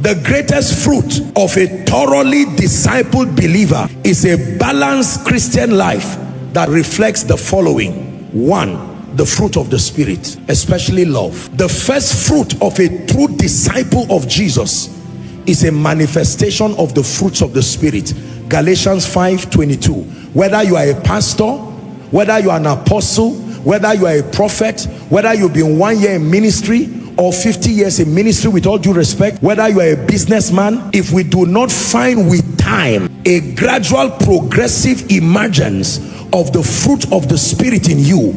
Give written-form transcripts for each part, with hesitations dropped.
The greatest fruit of a thoroughly discipled believer is a balanced Christian life that reflects the following. 1, the fruit of the Spirit, especially love. The first fruit of a true disciple of Jesus is a manifestation of the fruits of the Spirit. Galatians 5:22. Whether you are a pastor, whether you are an apostle, whether you are a prophet, whether you've been 1 year in ministry or 50 years in ministry, with all due respect, whether you are a businessman, if we do not find with time a gradual progressive emergence of the fruit of the Spirit in you,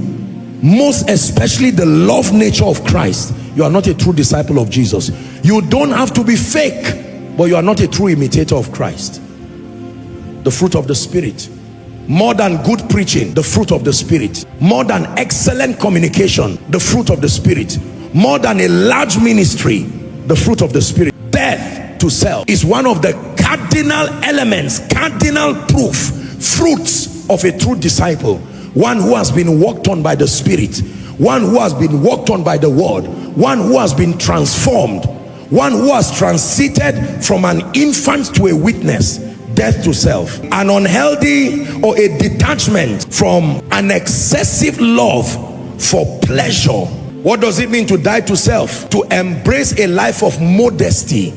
most especially the love nature of Christ, you are not a true disciple of Jesus. You don't have to be fake, but you are not a true imitator of Christ. The fruit of the Spirit. More than good preaching, the fruit of the Spirit. More than excellent communication, the fruit of the Spirit. More than a large ministry, the fruit of the Spirit. Death to self is one of the cardinal elements, cardinal fruits of a true disciple. One who has been walked on by the Spirit, one who has been walked on by the Word, one who has been transformed, one who has transited from an infant to a witness. Death to self. An unhealthy or a detachment from an excessive love for pleasure. What does it mean to die to self? To embrace a life of modesty,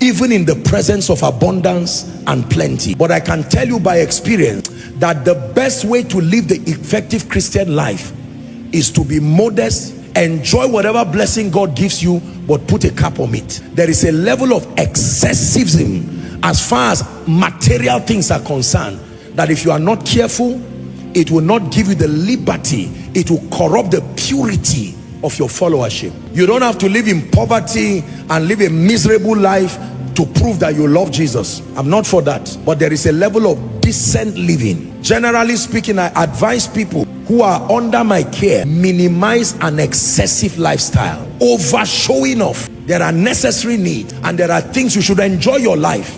even in the presence of abundance and plenty. But I can tell you by experience that the best way to live the effective Christian life is to be modest, enjoy whatever blessing God gives you, but put a cap on it. There is a level of excessivism as far as material things are concerned, that if you are not careful, it will not give you the liberty. It will corrupt the purity of your followership. You don't have to live in poverty and live a miserable life to prove that you love Jesus. I'm not for that. But there is a level of decent living. Generally speaking, I advise people who are under my care, minimize an excessive lifestyle. Over showing off. There are necessary needs and there are things you should enjoy your life.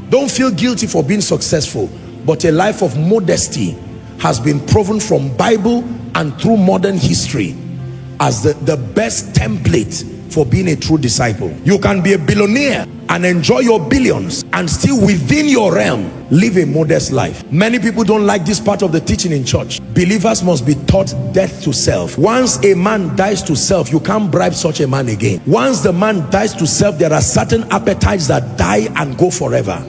Don't feel guilty for being successful, but a life of modesty has been proven from Bible and through modern history as the best template for being a true disciple. You can be a billionaire and enjoy your billions and still within your realm live a modest life. Many people don't like this part of the teaching in church. Believers must be taught death to self. Once a man dies to self, you can't bribe such a man again. Once the man dies to self, there are certain appetites that die and go forever.